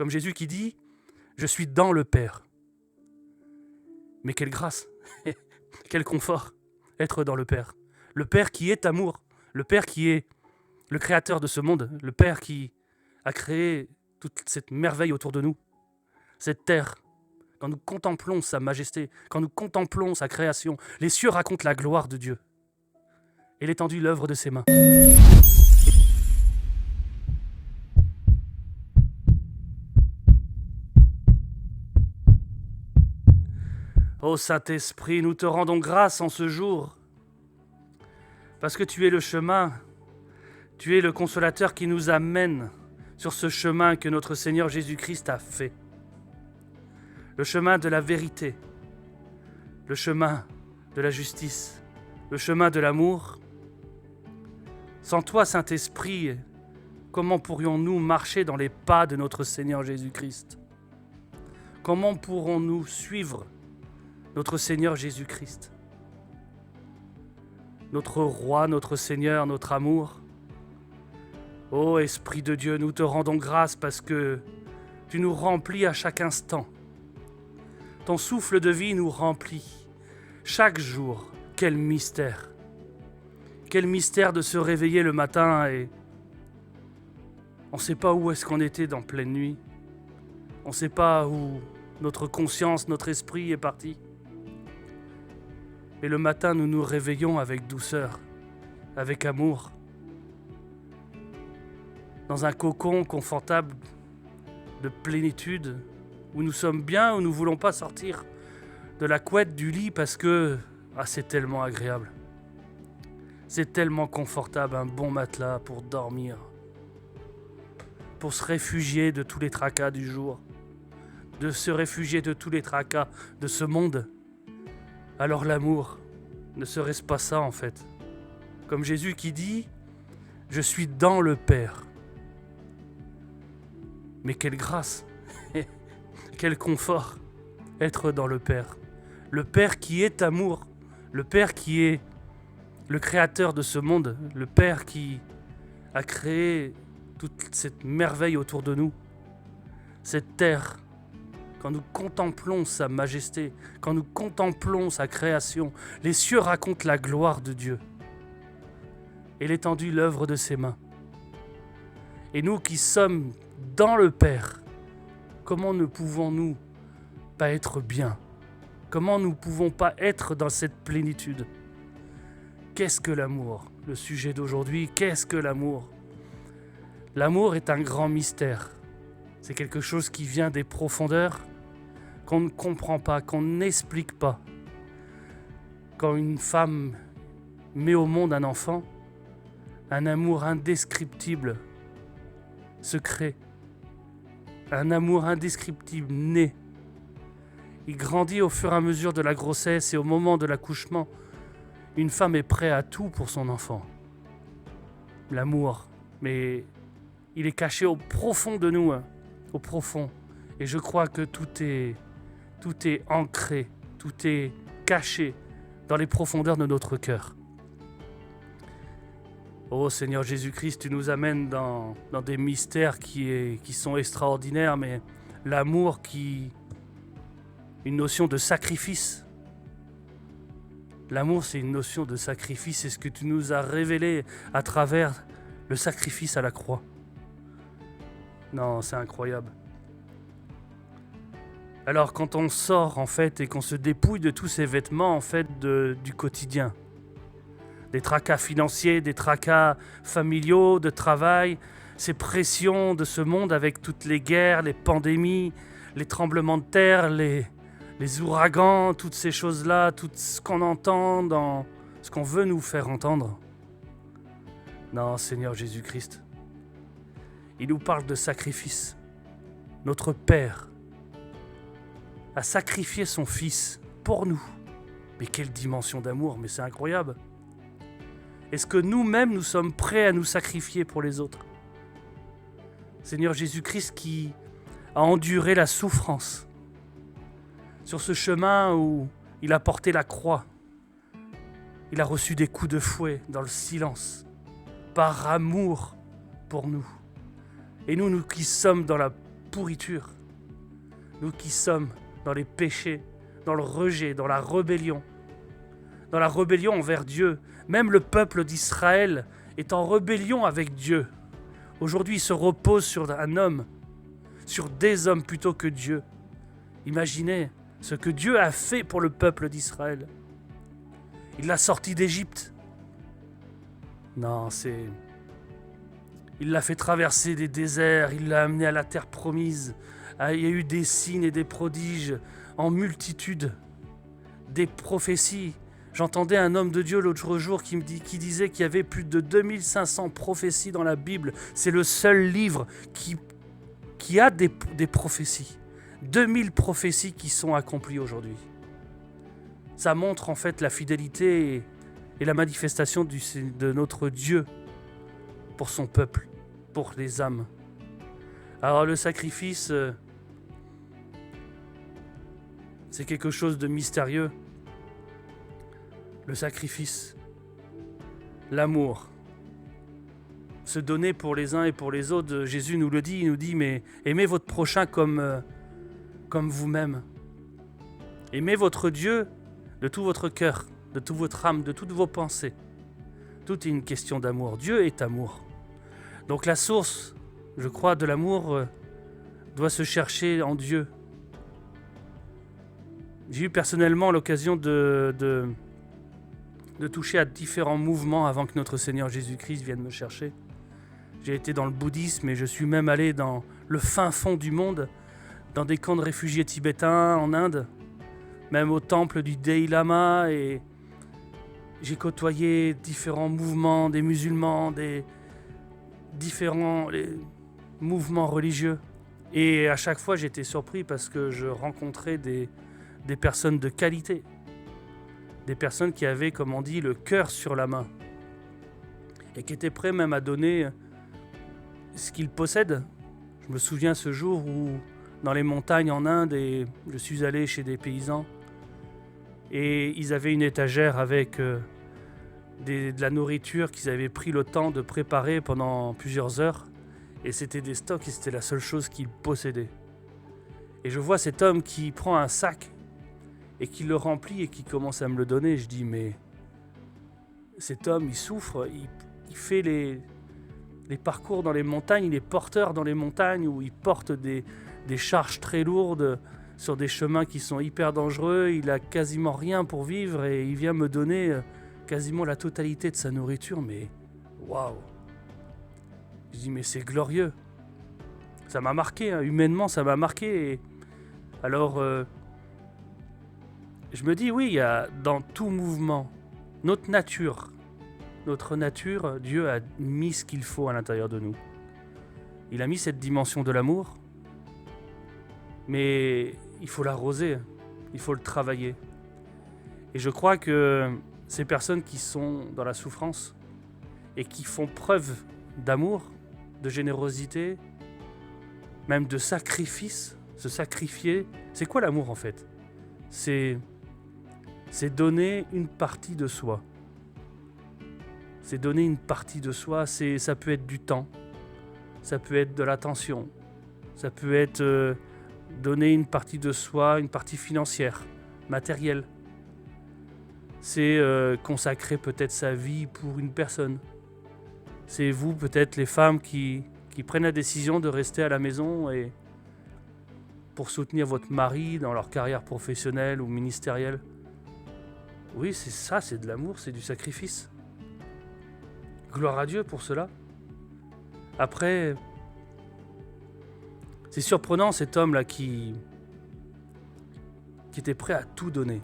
Comme Jésus qui dit « Je suis dans le Père ». Mais quelle grâce, quel confort, être dans le Père. Le Père qui est amour, le Père qui est le créateur de ce monde, le Père qui a créé toute cette merveille autour de nous, cette terre. Quand nous contemplons sa majesté, quand nous contemplons sa création, les cieux racontent la gloire de Dieu et l'étendue l'œuvre de ses mains. Ô Saint-Esprit, nous te rendons grâce en ce jour, parce que tu es le chemin, tu es le consolateur qui nous amène sur ce chemin que notre Seigneur Jésus-Christ a fait. Le chemin de la vérité, le chemin de la justice, le chemin de l'amour. Sans toi, Saint-Esprit, comment pourrions-nous marcher dans les pas de notre Seigneur Jésus-Christ? Comment pourrons-nous suivre notre Seigneur Jésus-Christ? Notre Roi, notre Seigneur, notre amour. Ô Esprit de Dieu, nous te rendons grâce parce que tu nous remplis à chaque instant. Ton souffle de vie nous remplit chaque jour. Quel mystère! Quel mystère de se réveiller le matin et on ne sait pas où est-ce qu'on était dans pleine nuit. On ne sait pas où notre conscience, notre esprit est parti. Et le matin, nous nous réveillons avec douceur, avec amour, dans un cocon confortable de plénitude, où nous sommes bien, où nous ne voulons pas sortir de la couette du lit parce que c'est tellement agréable. C'est tellement confortable, un bon matelas pour dormir, pour se réfugier de tous les tracas du jour, de se réfugier de tous les tracas de ce monde. Alors l'amour, ne serait-ce pas ça en fait? Comme Jésus qui dit « Je suis dans le Père ». Mais quelle grâce, quel confort, être dans le Père. Le Père qui est amour, le Père qui est le créateur de ce monde, le Père qui a créé toute cette merveille autour de nous, cette terre. Quand nous contemplons sa majesté, quand nous contemplons sa création, les cieux racontent la gloire de Dieu et l'étendue l'œuvre de ses mains. Et nous qui sommes dans le Père, comment ne pouvons-nous pas être bien? Comment nous ne pouvons pas être dans cette plénitude? Qu'est-ce que l'amour? Le sujet d'aujourd'hui, qu'est-ce que l'amour? L'amour est un grand mystère. C'est quelque chose qui vient des profondeurs, qu'on ne comprend pas, qu'on n'explique pas. Quand une femme met au monde un enfant, un amour indescriptible se crée. Un amour indescriptible naît. Il grandit au fur et à mesure de la grossesse et au moment de l'accouchement. Une femme est prête à tout pour son enfant. L'amour, mais il est caché au profond de nous, au profond. Et je crois que tout est ancré, tout est caché dans les profondeurs de notre cœur. Ô Seigneur Jésus-Christ, tu nous amènes dans des mystères qui sont extraordinaires, mais l'amour une notion de sacrifice. L'amour, c'est une notion de sacrifice, c'est ce que tu nous as révélé à travers le sacrifice à la croix. Non, c'est incroyable. Alors quand on sort en fait et qu'on se dépouille de tous ces vêtements en fait du quotidien, des tracas financiers, des tracas familiaux, de travail, ces pressions de ce monde avec toutes les guerres, les pandémies, les tremblements de terre, les ouragans, toutes ces choses-là, tout ce qu'on entend dans ce qu'on veut nous faire entendre. Non, Seigneur Jésus-Christ, il nous parle de sacrifice. Notre Père a sacrifié son Fils pour nous. Mais quelle dimension d'amour, mais c'est incroyable. Est-ce que nous-mêmes, nous sommes prêts à nous sacrifier pour les autres? Seigneur Jésus-Christ qui a enduré la souffrance sur ce chemin où il a porté la croix. Il a reçu des coups de fouet dans le silence, par amour pour nous. Et nous qui sommes dans la pourriture. Nous qui sommes dans les péchés, dans le rejet, dans la rébellion envers Dieu. Même le peuple d'Israël est en rébellion avec Dieu. Aujourd'hui, il se repose sur un homme, sur des hommes plutôt que Dieu. Imaginez ce que Dieu a fait pour le peuple d'Israël. Il l'a sorti d'Égypte. Il l'a fait traverser des déserts, il l'a amené à la terre promise. Il y a eu des signes et des prodiges en multitude, des prophéties. J'entendais un homme de Dieu l'autre jour qui disait qu'il y avait plus de 2500 prophéties dans la Bible. C'est le seul livre qui a des prophéties. 2000 prophéties qui sont accomplies aujourd'hui. Ça montre en fait la fidélité et la manifestation de notre Dieu pour son peuple, pour les âmes. Alors le sacrifice, c'est quelque chose de mystérieux. Le sacrifice, l'amour, se donner pour les uns et pour les autres. Jésus nous le dit, il nous dit, mais aimez votre prochain comme vous-même. Aimez votre Dieu de tout votre cœur, de toute votre âme, de toutes vos pensées. Tout est une question d'amour. Dieu est amour. Donc la source, je crois, de l'amour doit se chercher en Dieu. J'ai eu personnellement l'occasion de toucher à différents mouvements avant que notre Seigneur Jésus-Christ vienne me chercher. J'ai été dans le bouddhisme et je suis même allé dans le fin fond du monde, dans des camps de réfugiés tibétains en Inde, même au temple du Dalai Lama, et j'ai côtoyé différents mouvements, des musulmans, des différents mouvements religieux. Et à chaque fois, j'étais surpris parce que je rencontrais des personnes de qualité. Des personnes qui avaient, comme on dit, le cœur sur la main. Et qui étaient prêts même à donner ce qu'ils possèdent. Je me souviens ce jour où, dans les montagnes en Inde, et je suis allé chez des paysans, et ils avaient une étagère avec de la nourriture qu'ils avaient pris le temps de préparer pendant plusieurs heures. Et c'était des stocks et c'était la seule chose qu'ils possédaient. Et je vois cet homme qui prend un sac et qui le remplit et qui commence à me le donner. Je dis, mais cet homme, il souffre, il fait les parcours dans les montagnes, il est porteur dans les montagnes où il porte des charges très lourdes sur des chemins qui sont hyper dangereux, il a quasiment rien pour vivre et il vient me donner quasiment la totalité de sa nourriture, mais waouh! Je dis, mais c'est glorieux. Ça m'a marqué, hein, humainement, ça m'a marqué. Et alors, je me dis, oui, il y a dans tout mouvement, notre nature, Dieu a mis ce qu'il faut à l'intérieur de nous. Il a mis cette dimension de l'amour, mais il faut l'arroser, il faut le travailler. Et je crois que ces personnes qui sont dans la souffrance et qui font preuve d'amour, de générosité, même de sacrifice, se sacrifier, c'est quoi l'amour en fait ? C'est donner une partie de soi. C'est donner une partie de soi, ça peut être du temps, ça peut être de l'attention, ça peut être donner une partie de soi, une partie financière, matérielle. C'est consacrer peut-être sa vie pour une personne. C'est vous, peut-être les femmes qui prennent la décision de rester à la maison et pour soutenir votre mari dans leur carrière professionnelle ou ministérielle. Oui, c'est ça, c'est de l'amour, c'est du sacrifice. Gloire à Dieu pour cela. Après, c'est surprenant cet homme-là qui était prêt à tout donner.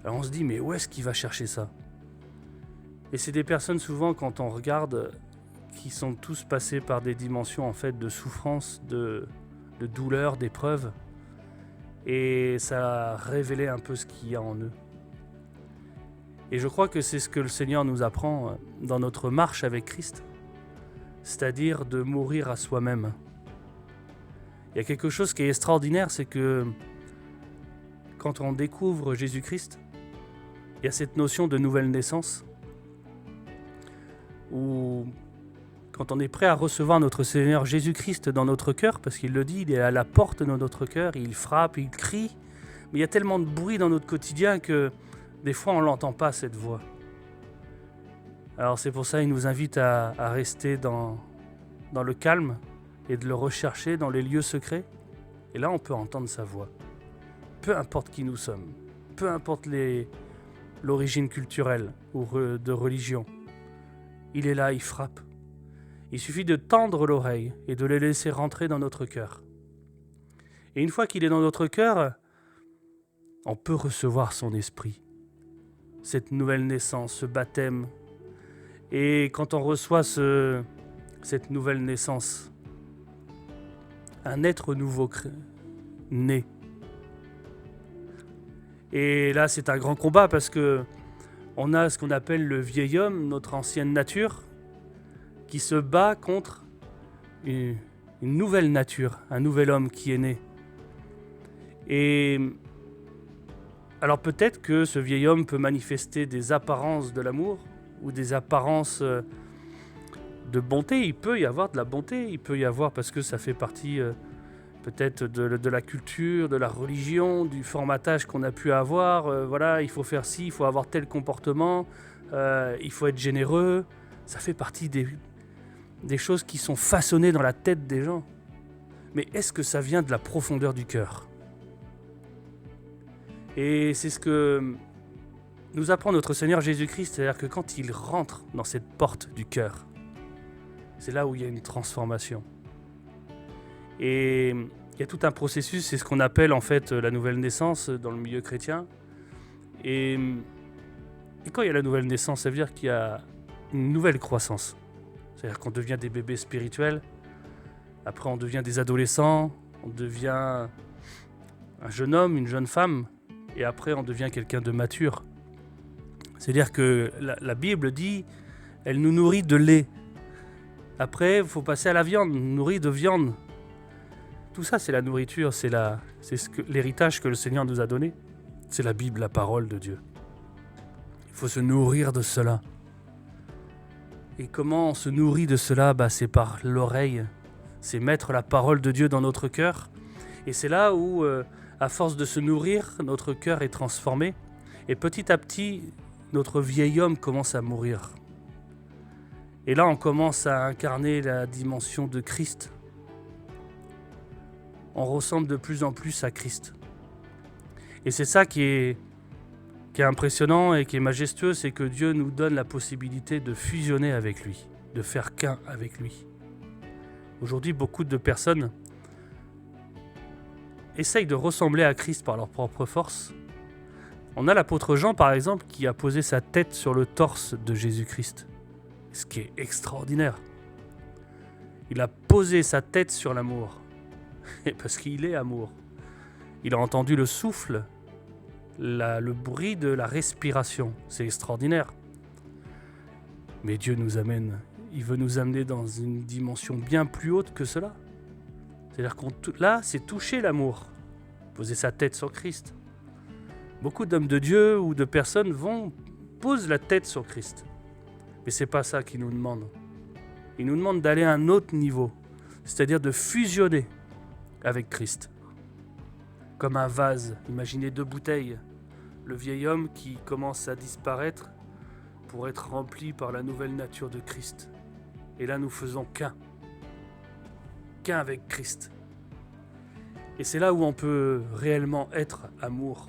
Alors on se dit, mais où est-ce qu'il va chercher ça ? Et c'est des personnes souvent, quand on regarde, qui sont tous passés par des dimensions en fait de souffrance, de douleur, d'épreuve. Et ça a révélé un peu ce qu'il y a en eux. Et je crois que c'est ce que le Seigneur nous apprend dans notre marche avec Christ, c'est-à-dire de mourir à soi-même. Il y a quelque chose qui est extraordinaire, c'est que quand on découvre Jésus-Christ, il y a cette notion de nouvelle naissance, où quand on est prêt à recevoir notre Seigneur Jésus-Christ dans notre cœur, parce qu'il le dit, il est à la porte de notre cœur, il frappe, il crie, mais il y a tellement de bruit dans notre quotidien que des fois on ne l'entend pas cette voix. Alors c'est pour ça qu'il nous invite à rester dans le calme et de le rechercher dans les lieux secrets. Et là on peut entendre sa voix. Peu importe qui nous sommes, peu importe l'origine culturelle ou de religion. Il est là, il frappe. Il suffit de tendre l'oreille et de le laisser rentrer dans notre cœur. Et une fois qu'il est dans notre cœur, on peut recevoir son esprit. Cette nouvelle naissance, ce baptême. Et quand on reçoit cette nouvelle naissance, un être nouveau né. Et là, c'est un grand combat parce que on a ce qu'on appelle le vieil homme, notre ancienne nature, qui se bat contre une nouvelle nature, un nouvel homme qui est né. Et alors peut-être que ce vieil homme peut manifester des apparences de l'amour ou des apparences de bonté. Il peut y avoir de la bonté, il peut y avoir, parce que ça fait partie peut-être de la culture, de la religion, du formatage qu'on a pu avoir. Voilà, il faut faire ci, il faut avoir tel comportement, il faut être généreux. Ça fait partie des choses qui sont façonnées dans la tête des gens. Mais est-ce que ça vient de la profondeur du cœur ? Et c'est ce que nous apprend notre Seigneur Jésus-Christ, c'est-à-dire que quand il rentre dans cette porte du cœur, c'est là où il y a une transformation. Et il y a tout un processus, c'est ce qu'on appelle en fait la nouvelle naissance dans le milieu chrétien. Et quand il y a la nouvelle naissance, ça veut dire qu'il y a une nouvelle croissance. C'est-à-dire qu'on devient des bébés spirituels, après on devient des adolescents, on devient un jeune homme, une jeune femme, et après on devient quelqu'un de mature. C'est-à-dire que la Bible dit, elle nous nourrit de lait. Après, il faut passer à la viande, nourrit de viande. Tout ça, c'est la nourriture, c'est l'héritage que le Seigneur nous a donné. C'est la Bible, la parole de Dieu. Il faut se nourrir de cela. Et comment on se nourrit de cela ? C'est par l'oreille. C'est mettre la parole de Dieu dans notre cœur. Et c'est là où, à force de se nourrir, notre cœur est transformé. Et petit à petit, notre vieil homme commence à mourir. Et là, on commence à incarner la dimension de Christ. On ressemble de plus en plus à Christ. Et c'est ça qui est impressionnant et qui est majestueux, c'est que Dieu nous donne la possibilité de fusionner avec lui, de faire qu'un avec lui. Aujourd'hui, beaucoup de personnes essayent de ressembler à Christ par leur propre force. On a l'apôtre Jean, par exemple, qui a posé sa tête sur le torse de Jésus-Christ. Ce qui est extraordinaire. Il a posé sa tête sur l'amour. Parce qu'il est amour. Il a entendu le souffle, le bruit de la respiration. C'est extraordinaire. Mais Dieu nous amène. Il veut nous amener dans une dimension bien plus haute que cela. C'est-à-dire là, c'est toucher l'amour. Poser sa tête sur Christ. Beaucoup d'hommes de Dieu ou de personnes posent la tête sur Christ. Mais c'est pas ça qu'il nous demande. Il nous demande d'aller à un autre niveau. C'est-à-dire de fusionner avec Christ. Comme un vase. Imaginez 2 bouteilles. Le vieil homme qui commence à disparaître pour être rempli par la nouvelle nature de Christ. Et là, nous faisons qu'un avec Christ. Et c'est là où on peut réellement être amour.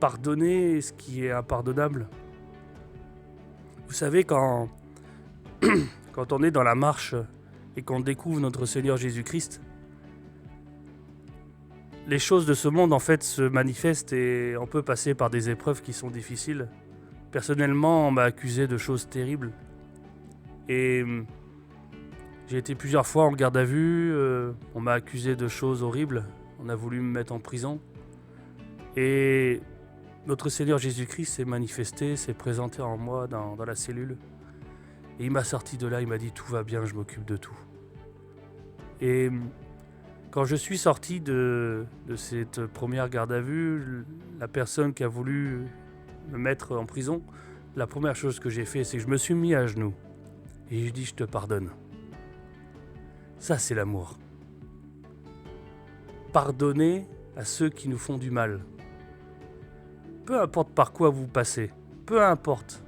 Pardonner ce qui est impardonnable. Vous savez, quand on est dans la marche et qu'on découvre notre Seigneur Jésus-Christ, les choses de ce monde en fait se manifestent et on peut passer par des épreuves qui sont difficiles. Personnellement, on m'a accusé de choses terribles. Et j'ai été plusieurs fois en garde à vue, on m'a accusé de choses horribles, on a voulu me mettre en prison. Et notre Seigneur Jésus-Christ s'est manifesté, s'est présenté en moi dans la cellule. Et il m'a sorti de là, il m'a dit « Tout va bien, je m'occupe de tout ». Et quand je suis sorti de cette première garde à vue, la personne qui a voulu me mettre en prison, la première chose que j'ai fait, c'est que je me suis mis à genoux. Et je dis, je te pardonne. Ça, c'est l'amour. Pardonner à ceux qui nous font du mal. Peu importe par quoi vous passez, peu importe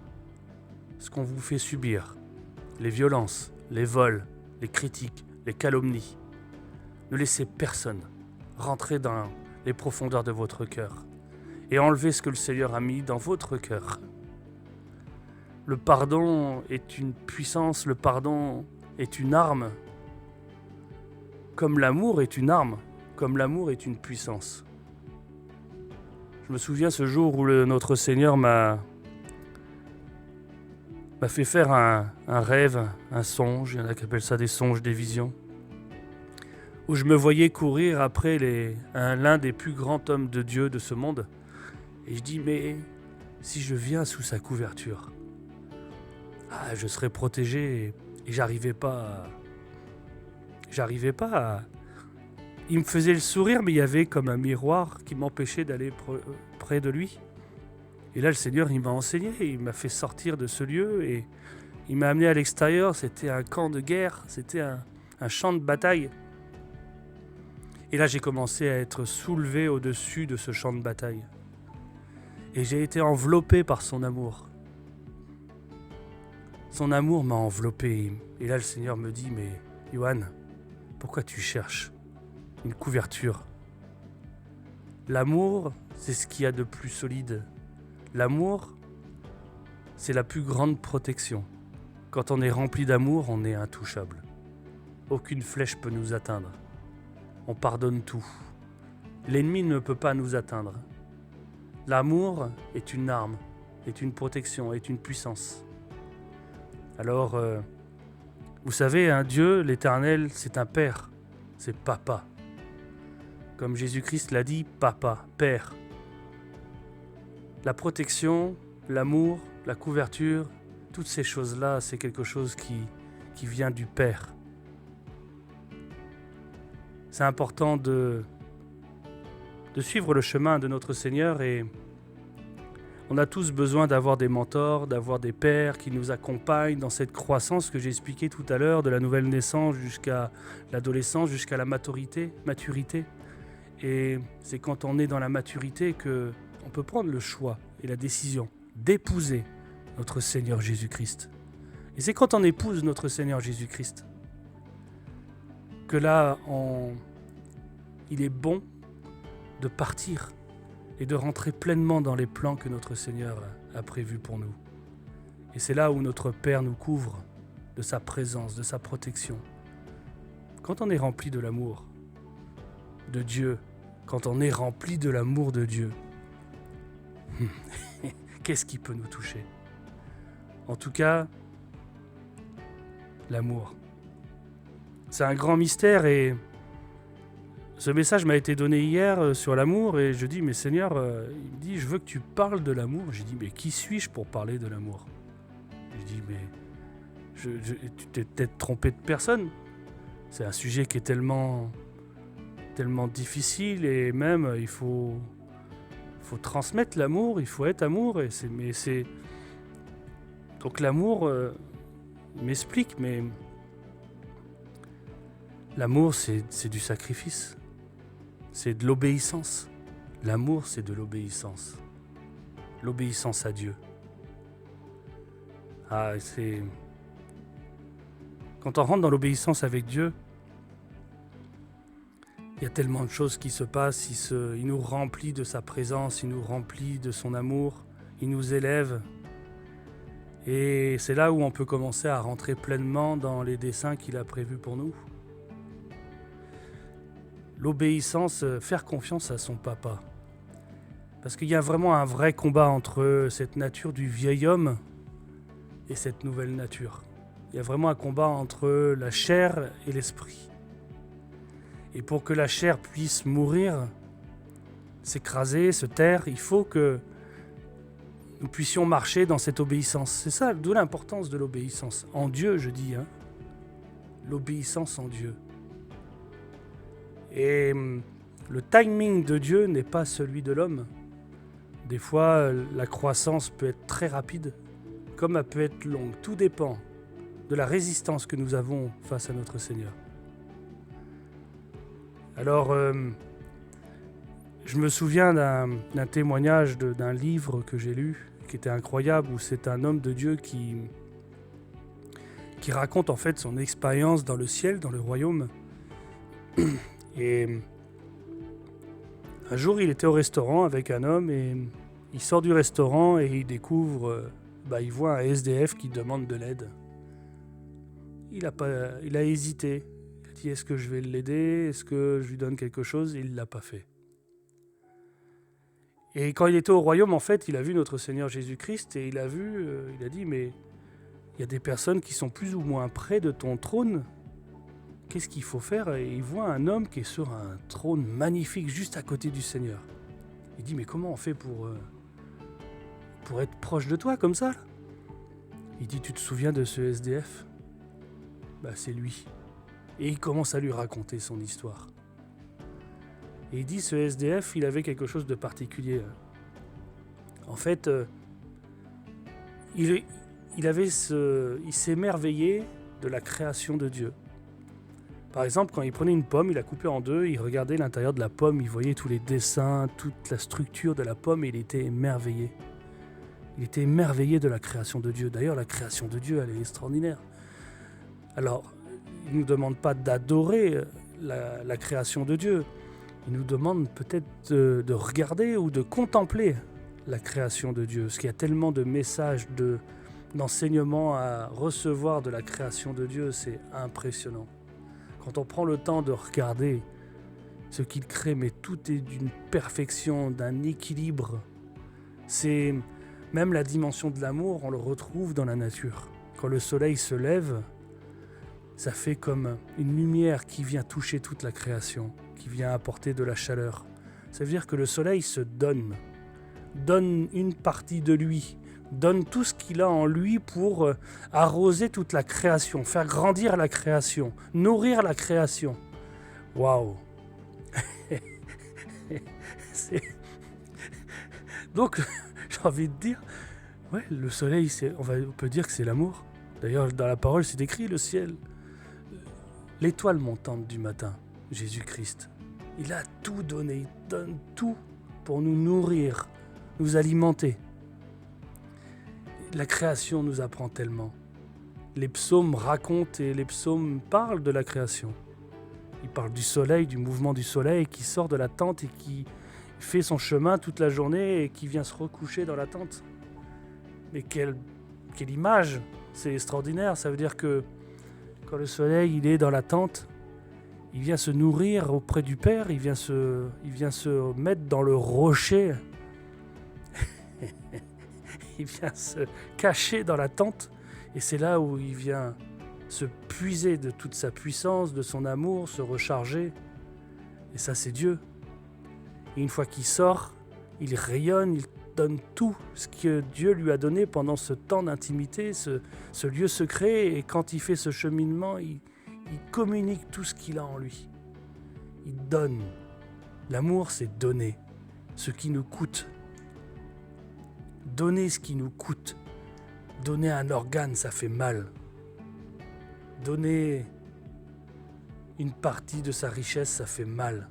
ce qu'on vous fait subir, les violences, les vols, les critiques, les calomnies, ne laissez personne rentrer dans les profondeurs de votre cœur et enlever ce que le Seigneur a mis dans votre cœur. Le pardon est une puissance, le pardon est une arme, comme l'amour est une arme, comme l'amour est une puissance. Je me souviens ce jour où notre Seigneur m'a fait faire un rêve, un songe, il y en a qui appellent ça des songes, des visions, où je me voyais courir après l'un des plus grands hommes de Dieu de ce monde. Et je dis, mais si je viens sous sa couverture, je serais protégé et j'arrivais pas à... Il me faisait le sourire, mais il y avait comme un miroir qui m'empêchait d'aller près de lui. Et là, le Seigneur, il m'a enseigné, il m'a fait sortir de ce lieu et il m'a amené à l'extérieur. C'était un camp de guerre, c'était un champ de bataille. Et là, j'ai commencé à être soulevé au-dessus de ce champ de bataille. Et j'ai été enveloppé par son amour. Son amour m'a enveloppé. Et là, le Seigneur me dit, mais Johan, pourquoi tu cherches une couverture? L'amour, c'est ce qu'il y a de plus solide. L'amour, c'est la plus grande protection. Quand on est rempli d'amour, on est intouchable. Aucune flèche peut nous atteindre. On pardonne tout. L'ennemi ne peut pas nous atteindre. L'amour est une arme, est une protection, est une puissance. Alors, vous savez, Dieu, l'Éternel, c'est un Père, c'est Papa. Comme Jésus-Christ l'a dit, Papa, Père. La protection, l'amour, la couverture, toutes ces choses-là, c'est quelque chose qui vient du Père. C'est important de suivre le chemin de notre Seigneur et on a tous besoin d'avoir des mentors, d'avoir des pères qui nous accompagnent dans cette croissance que j'ai expliqué tout à l'heure, de la nouvelle naissance jusqu'à l'adolescence, jusqu'à la maturité. Et c'est quand on est dans la maturité qu'on peut prendre le choix et la décision d'épouser notre Seigneur Jésus-Christ. Et c'est quand on épouse notre Seigneur Jésus-Christ que là, il est bon de partir et de rentrer pleinement dans les plans que notre Seigneur a prévus pour nous. Et c'est là où notre Père nous couvre de sa présence, de sa protection. Quand on est rempli de l'amour de Dieu, quand on est rempli de l'amour de Dieu, qu'est-ce qui peut nous toucher? En tout cas, l'amour. C'est un grand mystère et ce message m'a été donné hier sur l'amour et je dis, mais Seigneur, il me dit, je veux que tu parles de l'amour. J'ai dit, mais qui suis-je pour parler de l'amour? Je dis, mais tu t'es peut-être trompé de personne. C'est un sujet qui est tellement difficile et même il faut transmettre l'amour, il faut être amour. Donc l'amour m'explique, mais l'amour c'est du sacrifice. C'est de l'obéissance. L'amour, c'est de l'obéissance. L'obéissance à Dieu. Quand on rentre dans l'obéissance avec Dieu, il y a tellement de choses qui se passent. Il nous remplit de sa présence, il nous remplit de son amour, il nous élève. Et c'est là où on peut commencer à rentrer pleinement dans les desseins qu'il a prévus pour nous. L'obéissance, faire confiance à son papa. Parce qu'il y a vraiment un vrai combat entre cette nature du vieil homme et cette nouvelle nature. Il y a vraiment un combat entre la chair et l'esprit. Et pour que la chair puisse mourir, s'écraser, se taire, il faut que nous puissions marcher dans cette obéissance. C'est ça, d'où l'importance de l'obéissance. En Dieu, je dis, l'obéissance en Dieu. Et le timing de Dieu n'est pas celui de l'homme. Des fois, la croissance peut être très rapide, comme elle peut être longue. Tout dépend de la résistance que nous avons face à notre Seigneur. Alors, je me souviens d'un témoignage d'un livre que j'ai lu, qui était incroyable, où c'est un homme de Dieu qui raconte en fait son expérience dans le ciel, dans le royaume. Et un jour, il était au restaurant avec un homme et il sort du restaurant et il découvre, il voit un SDF qui demande de l'aide. Il a hésité. Il a dit, est-ce que je vais l'aider? Est-ce que je lui donne quelque chose? Et il ne l'a pas fait. Et quand il était au royaume, en fait, il a vu notre Seigneur Jésus-Christ et il a dit, mais il y a des personnes qui sont plus ou moins près de ton trône. Qu'est-ce qu'il faut faire? Et il voit un homme qui est sur un trône magnifique juste à côté du Seigneur. Il dit, mais comment on fait pour être proche de toi comme ça là? Il dit, tu te souviens de ce SDF? C'est lui. Et il commence à lui raconter son histoire. Et il dit, ce SDF, il avait quelque chose de particulier. En fait, il s'émerveillait de la création de Dieu. Par exemple, quand il prenait une pomme, il la coupait en deux, il regardait l'intérieur de la pomme, il voyait tous les dessins, toute la structure de la pomme et il était émerveillé. Il était émerveillé de la création de Dieu. D'ailleurs, la création de Dieu, elle est extraordinaire. Alors, il ne nous demande pas d'adorer la création de Dieu. Il nous demande peut-être de regarder ou de contempler la création de Dieu. Parce qu'il y a tellement de messages, d'enseignements à recevoir de la création de Dieu, c'est impressionnant. Quand on prend le temps de regarder ce qu'il crée, mais tout est d'une perfection, d'un équilibre. C'est même la dimension de l'amour, on le retrouve dans la nature. Quand le soleil se lève, ça fait comme une lumière qui vient toucher toute la création, qui vient apporter de la chaleur. Ça veut dire que le soleil se donne une partie de lui, donne tout ce qu'il a en lui pour arroser toute la création, faire grandir la création, nourrir la création. Waouh! Donc, j'ai envie de dire, ouais, le soleil, on peut dire que c'est l'amour. D'ailleurs, dans la parole, c'est écrit le ciel. L'étoile montante du matin, Jésus-Christ. Il a tout donné, il donne tout pour nous nourrir, nous alimenter. La création nous apprend tellement. Les psaumes racontent et les psaumes parlent de la création. Ils parlent du soleil, du mouvement du soleil qui sort de la tente et qui fait son chemin toute la journée et qui vient se recoucher dans la tente. Mais quelle image! C'est extraordinaire, ça veut dire que quand le soleil il est dans la tente, il vient se nourrir auprès du Père, il vient se mettre dans le rocher. Il vient se cacher dans la tente et c'est là où il vient se puiser de toute sa puissance, de son amour, se recharger. Et ça, c'est Dieu. Et une fois qu'il sort, il rayonne, il donne tout ce que Dieu lui a donné pendant ce temps d'intimité, ce lieu secret. Et quand il fait ce cheminement, il communique tout ce qu'il a en lui. Il donne. L'amour, c'est donner ce qui nous coûte. Donner ce qui nous coûte. Donner un organe, ça fait mal. Donner une partie de sa richesse, ça fait mal.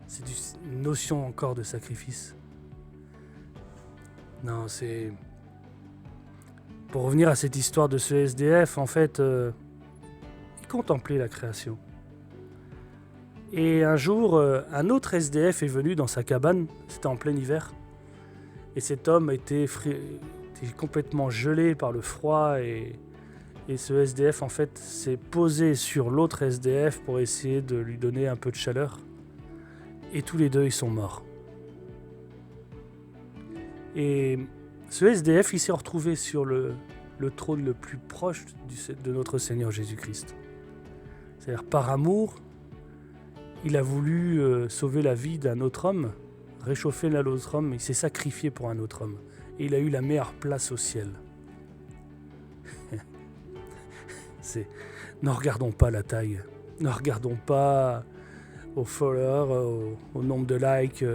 C'est une notion encore de sacrifice. Non, c'est... Pour revenir à cette histoire de ce SDF, en fait, il contemplait la création. Et un jour, un autre SDF est venu dans sa cabane, c'était en plein hiver, et cet homme était complètement gelé par le froid, et ce SDF, en fait, s'est posé sur l'autre SDF pour essayer de lui donner un peu de chaleur. Et tous les deux, ils sont morts. Et ce SDF, il s'est retrouvé sur le trône le plus proche de notre Seigneur Jésus-Christ. C'est-à-dire, par amour, il a voulu sauver la vie d'un autre homme, réchauffer l'autre homme, il s'est sacrifié pour un autre homme. Et il a eu la meilleure place au ciel. Ne regardons pas la taille, ne regardons pas aux followers, au nombre de likes,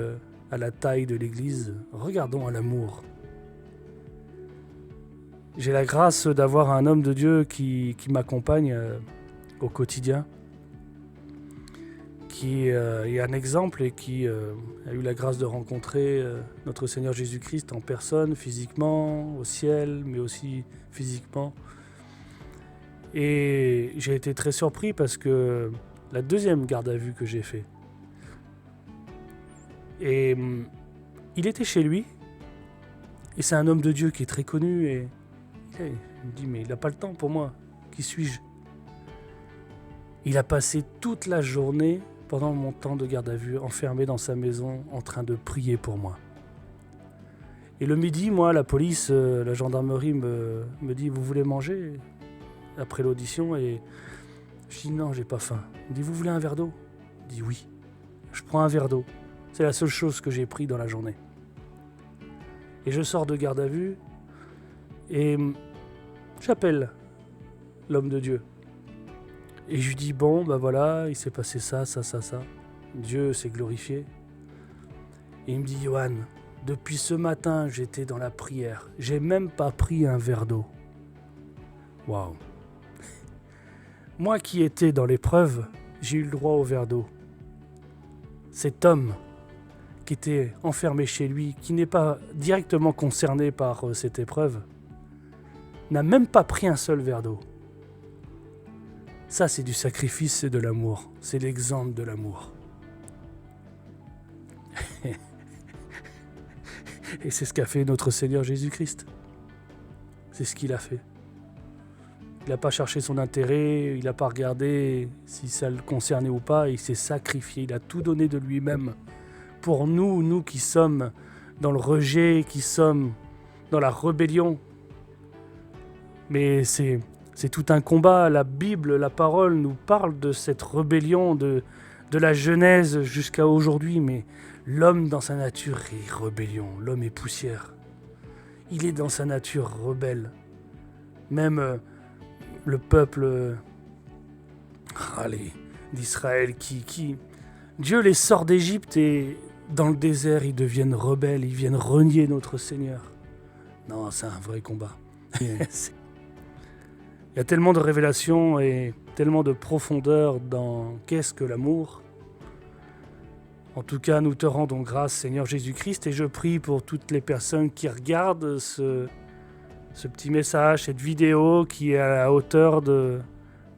à la taille de l'église. Regardons à l'amour. J'ai la grâce d'avoir un homme de Dieu qui m'accompagne au quotidien, qui est un exemple et qui a eu la grâce de rencontrer notre Seigneur Jésus-Christ en personne, physiquement, au ciel, mais aussi physiquement. Et j'ai été très surpris parce que la deuxième garde à vue que j'ai fait, et il était chez lui, et c'est un homme de Dieu qui est très connu, et il me dit, mais il n'a pas le temps pour moi, qui suis-je? Il a passé toute la journée, pendant mon temps de garde à vue, enfermé dans sa maison, en train de prier pour moi. Et le midi, moi, la police, la gendarmerie me dit, vous voulez manger? Après l'audition, et je dis, non, j'ai pas faim. Il me dit, vous voulez un verre d'eau? Je dis, oui. Je prends un verre d'eau. C'est la seule chose que j'ai pris dans la journée. Et je sors de garde à vue, et j'appelle l'homme de Dieu. Et je lui dis, bon, ben voilà, il s'est passé ça. Dieu s'est glorifié. Et il me dit, Johan, depuis ce matin, j'étais dans la prière. J'ai même pas pris un verre d'eau. Waouh. Moi qui étais dans l'épreuve, j'ai eu le droit au verre d'eau. Cet homme qui était enfermé chez lui, qui n'est pas directement concerné par cette épreuve, n'a même pas pris un seul verre d'eau. Ça, c'est du sacrifice et de l'amour. C'est l'exemple de l'amour. Et c'est ce qu'a fait notre Seigneur Jésus-Christ. C'est ce qu'il a fait. Il n'a pas cherché son intérêt, il n'a pas regardé si ça le concernait ou pas, il s'est sacrifié, il a tout donné de lui-même. Pour nous qui sommes dans le rejet, qui sommes dans la rébellion. Mais c'est tout un combat. La Bible, la parole nous parle de cette rébellion de la Genèse jusqu'à aujourd'hui. Mais l'homme dans sa nature est rébellion, l'homme est poussière. Il est dans sa nature rebelle. Même le peuple d'Israël qui Dieu les sort d'Égypte et dans le désert ils deviennent rebelles, ils viennent renier notre Seigneur. Non, c'est un vrai combat. Il y a tellement de révélations et tellement de profondeur dans qu'est-ce que l'amour. En tout cas, nous te rendons grâce, Seigneur Jésus-Christ, et je prie pour toutes les personnes qui regardent ce petit message, cette vidéo qui est à la hauteur de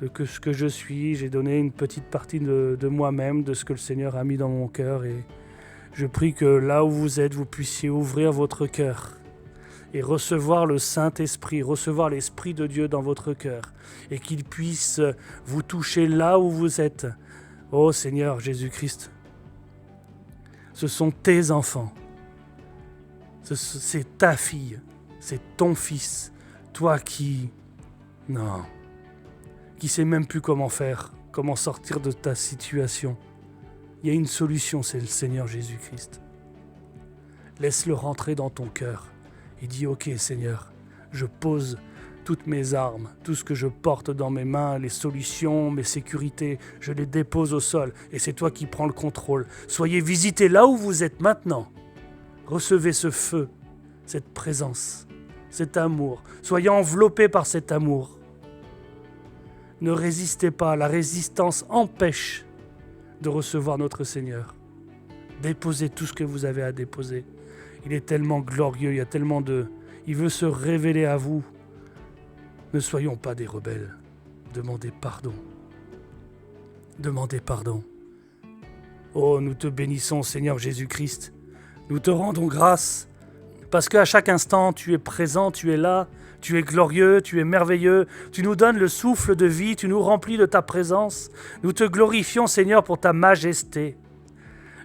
ce que je suis. J'ai donné une petite partie de moi-même, de ce que le Seigneur a mis dans mon cœur. Et je prie que là où vous êtes, vous puissiez ouvrir votre cœur et recevoir le Saint-Esprit, recevoir l'Esprit de Dieu dans votre cœur. Et qu'il puisse vous toucher là où vous êtes. Ô Seigneur Jésus-Christ, ce sont tes enfants. C'est ta fille. C'est ton fils, toi qui sait même plus comment faire, comment sortir de ta situation. Il y a une solution, c'est le Seigneur Jésus-Christ. Laisse-le rentrer dans ton cœur et dis, ok Seigneur, je pose toutes mes armes, tout ce que je porte dans mes mains, les solutions, mes sécurités, je les dépose au sol et c'est toi qui prends le contrôle. Soyez visités là où vous êtes maintenant. Recevez ce feu, cette présence. Cet amour. Soyez enveloppés par cet amour. Ne résistez pas. La résistance empêche de recevoir notre Seigneur. Déposez tout ce que vous avez à déposer. Il est tellement glorieux, il y a tellement de... Il veut se révéler à vous. Ne soyons pas des rebelles. Demandez pardon. Demandez pardon. Oh, nous te bénissons, Seigneur Jésus-Christ. Nous te rendons grâce. Parce qu'à chaque instant, tu es présent, tu es là, tu es glorieux, tu es merveilleux, tu nous donnes le souffle de vie, tu nous remplis de ta présence. Nous te glorifions, Seigneur, pour ta majesté.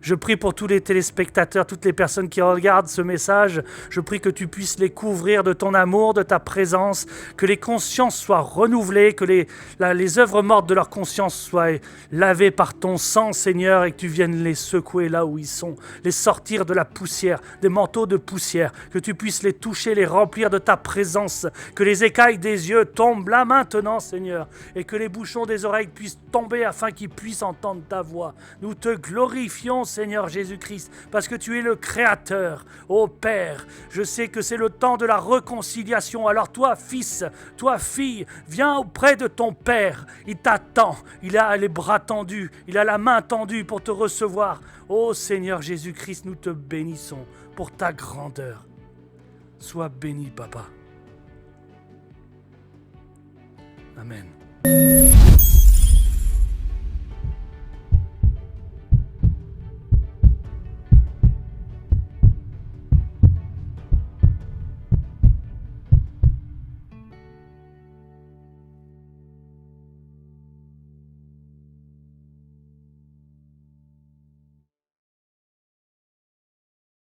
Je prie pour tous les téléspectateurs, toutes les personnes qui regardent ce message. Je prie que tu puisses les couvrir de ton amour, de ta présence, que les consciences soient renouvelées, que les œuvres mortes de leur conscience soient lavées par ton sang, Seigneur, et que tu viennes les secouer là où ils sont, les sortir de la poussière, des manteaux de poussière, que tu puisses les toucher, les remplir de ta présence, que les écailles des yeux tombent là maintenant, Seigneur, et que les bouchons des oreilles puissent tomber afin qu'ils puissent entendre ta voix. Nous te glorifions, Seigneur Jésus-Christ, parce que tu es le Créateur. Ô Père, je sais que c'est le temps de la réconciliation. Alors toi, fils, toi, fille, viens auprès de ton Père. Il t'attend, il a les bras tendus, il a la main tendue pour te recevoir. Ô Seigneur Jésus-Christ, nous te bénissons pour ta grandeur. Sois béni, Papa. Amen.